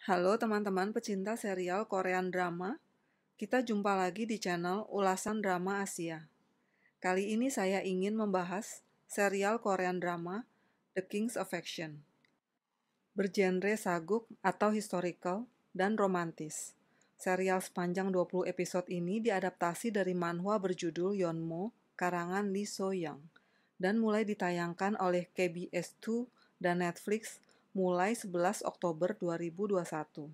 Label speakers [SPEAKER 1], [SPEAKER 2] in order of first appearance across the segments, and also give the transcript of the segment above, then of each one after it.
[SPEAKER 1] Halo teman-teman pecinta serial Korean drama, kita jumpa lagi di channel Ulasan Drama Asia. Kali ini saya ingin membahas serial Korean drama The King's Affection. Bergenre saguk atau historical dan romantis. Serial sepanjang 20 episode ini diadaptasi dari manhwa berjudul Yeonmo karangan Lee So-young dan mulai ditayangkan oleh KBS 2 dan Netflix mulai 11 Oktober 2021.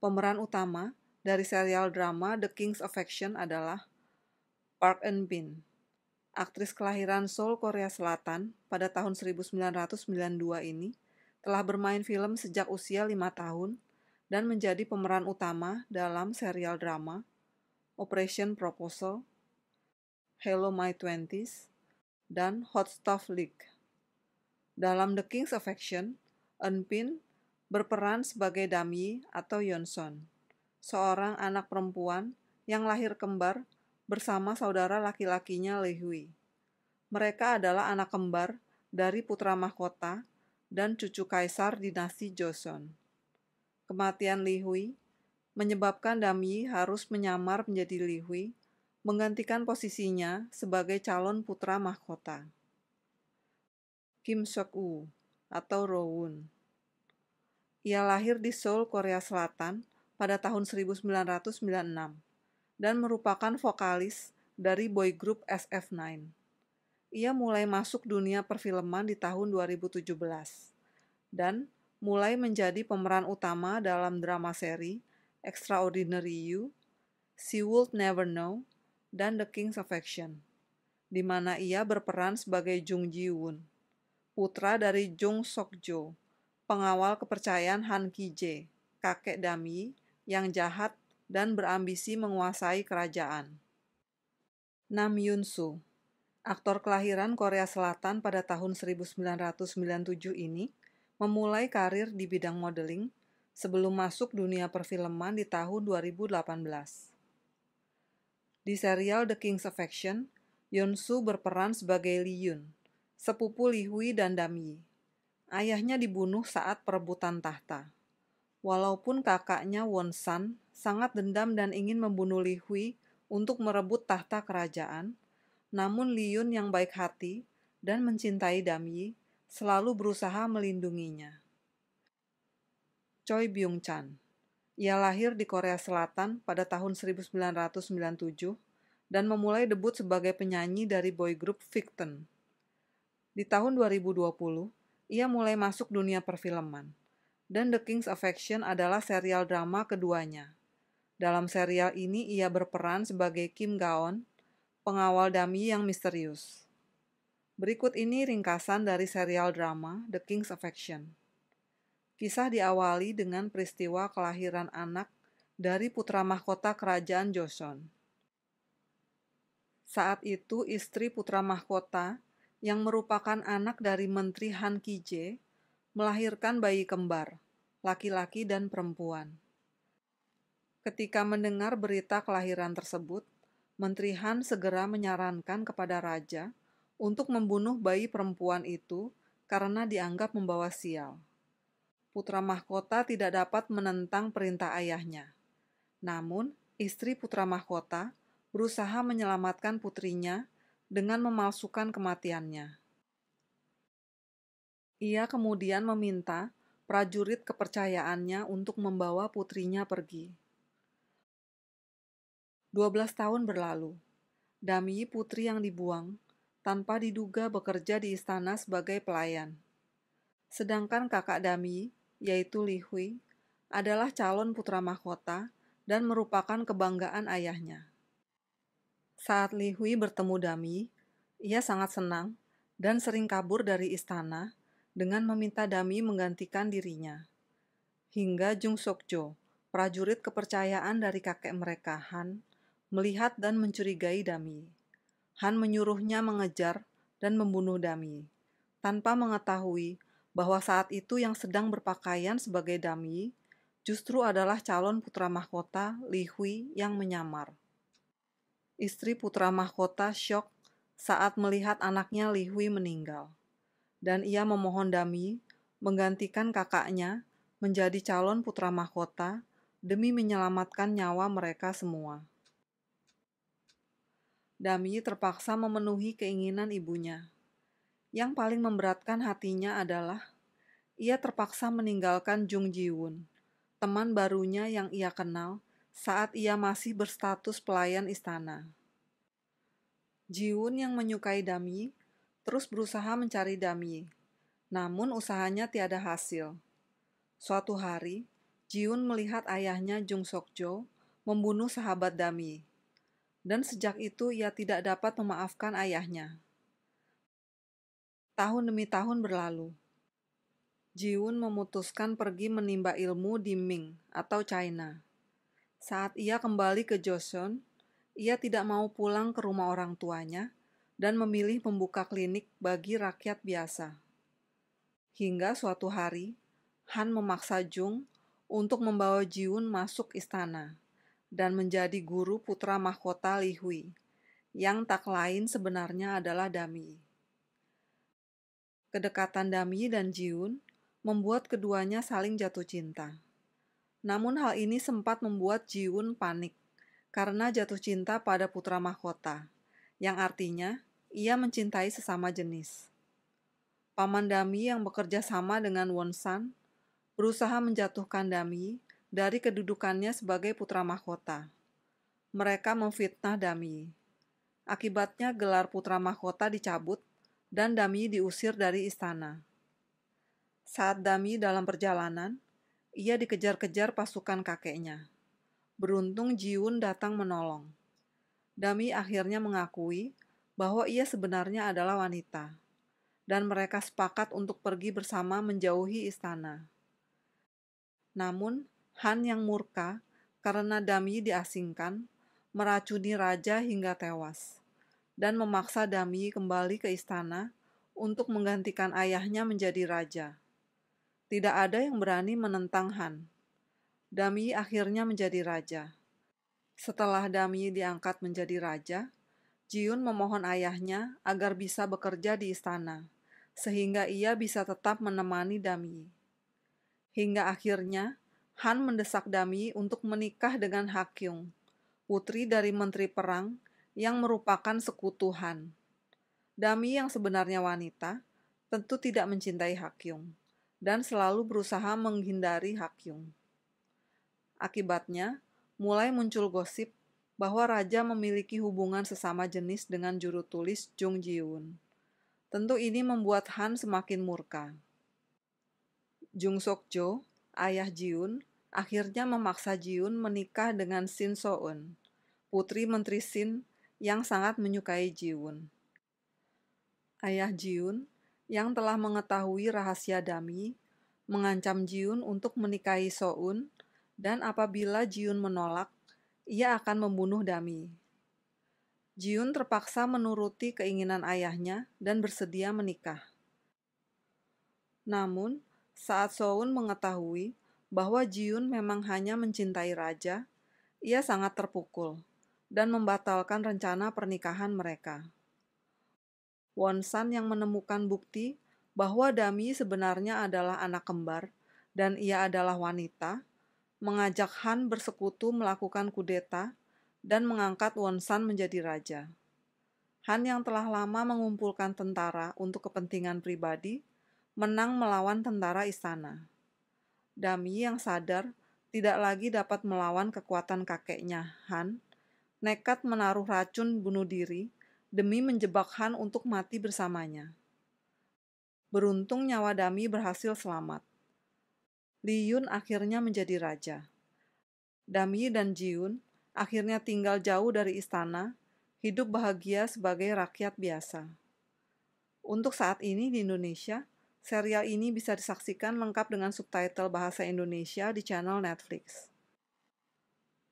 [SPEAKER 1] Pemeran utama dari serial drama The King's Affection adalah Park Eun-bin, aktris kelahiran Seoul, Korea Selatan pada tahun 1992 ini telah bermain film sejak usia 5 tahun dan menjadi pemeran utama dalam serial drama Operation Proposal, Hello My Twenties, dan Hot Stuff League. Dalam The King's Affection, Eun-bin berperan sebagai Damyi atau Yeonson, seorang anak perempuan yang lahir kembar bersama saudara laki-lakinya Lee Hui. Mereka adalah anak kembar dari putra mahkota dan cucu kaisar dinasti Joseon. Kematian Lee Hui menyebabkan Damyi harus menyamar menjadi Lee Hui, menggantikan posisinya sebagai calon putra mahkota. Kim Seok-woo atau Rowoon. Ia lahir di Seoul, Korea Selatan pada tahun 1996 dan merupakan vokalis dari boy group SF9. Ia mulai masuk dunia perfilman di tahun 2017 dan mulai menjadi pemeran utama dalam drama seri Extraordinary You, She Would Never Know, dan The King's Affection, di mana ia berperan sebagai Jung Ji-woon, putra dari Jung Sok-jo, pengawal kepercayaan Han Ki-jae, kakek Damyi yang jahat dan berambisi menguasai kerajaan. Nam Yoon-soo, aktor kelahiran Korea Selatan pada tahun 1997 ini, memulai karir di bidang modeling sebelum masuk dunia perfilman di tahun 2018. Di serial The King's Affection, Yoon-soo berperan sebagai Lee Yoon, sepupu Lee Hui dan Damyi. Ayahnya dibunuh saat perebutan tahta. Walaupun kakaknya Won-san sangat dendam dan ingin membunuh Lee Hui untuk merebut tahta kerajaan, namun Lee Yoon yang baik hati dan mencintai Damyi selalu berusaha melindunginya. Choi Byung-chan. Ia lahir di Korea Selatan pada tahun 1997 dan memulai debut sebagai penyanyi dari boy group Victon. Di tahun 2020, ia mulai masuk dunia perfilman, dan The King's Affection adalah serial drama keduanya. Dalam serial ini ia berperan sebagai Kim Ga-eun, pengawal Damyi yang misterius. Berikut ini ringkasan dari serial drama The King's Affection. Kisah diawali dengan peristiwa kelahiran anak dari putra mahkota kerajaan Joseon. Saat itu istri putra mahkota yang merupakan anak dari Menteri Han Ki-jae, melahirkan bayi kembar, laki-laki dan perempuan. Ketika mendengar berita kelahiran tersebut, Menteri Han segera menyarankan kepada raja untuk membunuh bayi perempuan itu karena dianggap membawa sial. Putra mahkota tidak dapat menentang perintah ayahnya. Namun, istri putra mahkota berusaha menyelamatkan putrinya dengan memalsukan kematiannya. Ia kemudian meminta prajurit kepercayaannya untuk membawa putrinya pergi. 12 tahun berlalu. Damyi, putri yang dibuang, tanpa diduga bekerja di istana sebagai pelayan. Sedangkan kakak Damyi, yaitu Lee Hui, adalah calon putra mahkota dan merupakan kebanggaan ayahnya. Saat Lee Hui bertemu Damyi, ia sangat senang dan sering kabur dari istana dengan meminta Damyi menggantikan dirinya. Hingga Jung Sok-jo, prajurit kepercayaan dari kakek mereka Han, melihat dan mencurigai Damyi. Han menyuruhnya mengejar dan membunuh Damyi, tanpa mengetahui bahwa saat itu yang sedang berpakaian sebagai Damyi justru adalah calon putra mahkota Lee Hui yang menyamar. Istri putra mahkota syok saat melihat anaknya Lee Hui meninggal, dan ia memohon Damyi menggantikan kakaknya menjadi calon putra mahkota demi menyelamatkan nyawa mereka semua. Damyi terpaksa memenuhi keinginan ibunya. Yang paling memberatkan hatinya adalah ia terpaksa meninggalkan Jung Ji-woon, teman barunya yang ia kenal saat ia masih berstatus pelayan istana. Ji-woon yang menyukai Damyi terus berusaha mencari Damyi, namun usahanya tiada hasil. Suatu hari, Ji-woon melihat ayahnya Jung Sok-jo membunuh sahabat Damyi, dan sejak itu ia tidak dapat memaafkan ayahnya. Tahun demi tahun berlalu. Ji-woon memutuskan pergi menimba ilmu di Ming atau China. Saat ia kembali ke Joseon, ia tidak mau pulang ke rumah orang tuanya dan memilih membuka klinik bagi rakyat biasa. Hingga suatu hari, Han memaksa Jung untuk membawa Ji-woon masuk istana dan menjadi guru putra mahkota Li Hui, yang tak lain sebenarnya adalah Damyi. Kedekatan Damyi dan Ji-woon membuat keduanya saling jatuh cinta. Namun hal ini sempat membuat Ji-woon panik karena jatuh cinta pada putra mahkota, yang artinya ia mencintai sesama jenis. Paman Damyi yang bekerja sama dengan Won-san berusaha menjatuhkan Damyi dari kedudukannya sebagai putra mahkota. Mereka memfitnah Damyi. Akibatnya gelar putra mahkota dicabut dan Damyi diusir dari istana. Saat Damyi dalam perjalanan, ia dikejar-kejar pasukan kakeknya. Beruntung Ji-woon datang menolong. Damyi akhirnya mengakui bahwa ia sebenarnya adalah wanita, dan mereka sepakat untuk pergi bersama menjauhi istana. Namun, Han yang murka karena Damyi diasingkan, meracuni raja hingga tewas, dan memaksa Damyi kembali ke istana untuk menggantikan ayahnya menjadi raja. Tidak ada yang berani menentang Han. Damyi akhirnya menjadi raja. Setelah Damyi diangkat menjadi raja, Ji-woon memohon ayahnya agar bisa bekerja di istana, sehingga ia bisa tetap menemani Damyi. Hingga akhirnya, Han mendesak Damyi untuk menikah dengan Ha-kyung, putri dari menteri perang yang merupakan sekutu Han. Damyi yang sebenarnya wanita, tentu tidak mencintai Ha-kyung, dan selalu berusaha menghindari Ha-kyung. Akibatnya, mulai muncul gosip bahwa raja memiliki hubungan sesama jenis dengan juru tulis Jung Ji-woon. Tentu ini membuat Han semakin murka. Jung Sok-jo, ayah Ji-woon, akhirnya memaksa Ji-woon menikah dengan Shin So-eun, putri menteri Shin yang sangat menyukai Ji-woon. Ayah Ji-woon yang telah mengetahui rahasia Damyi mengancam Ji-woon untuk menikahi So-eun, dan apabila Ji-woon menolak, ia akan membunuh Damyi. Ji-woon terpaksa menuruti keinginan ayahnya dan bersedia menikah. Namun, saat So-eun mengetahui bahwa Ji-woon memang hanya mencintai raja, ia sangat terpukul dan membatalkan rencana pernikahan mereka. Won-san yang menemukan bukti bahwa Damyi sebenarnya adalah anak kembar dan ia adalah wanita, mengajak Han bersekutu melakukan kudeta dan mengangkat Won-san menjadi raja. Han yang telah lama mengumpulkan tentara untuk kepentingan pribadi, menang melawan tentara istana. Damyi yang sadar tidak lagi dapat melawan kekuatan kakeknya, Han, nekat menaruh racun bunuh diri demi menjebak Han untuk mati bersamanya. Beruntung nyawa Damyi berhasil selamat. Li Yun akhirnya menjadi raja. Damyi dan Ji-woon akhirnya tinggal jauh dari istana, hidup bahagia sebagai rakyat biasa. Untuk saat ini di Indonesia, serial ini bisa disaksikan lengkap dengan subtitle bahasa Indonesia di channel Netflix.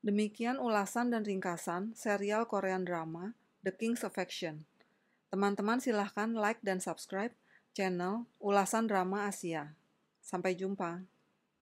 [SPEAKER 1] Demikian ulasan dan ringkasan serial Korean drama The King's Affection. Teman-teman silahkan like dan subscribe channel Ulasan Drama Asia. Sampai jumpa.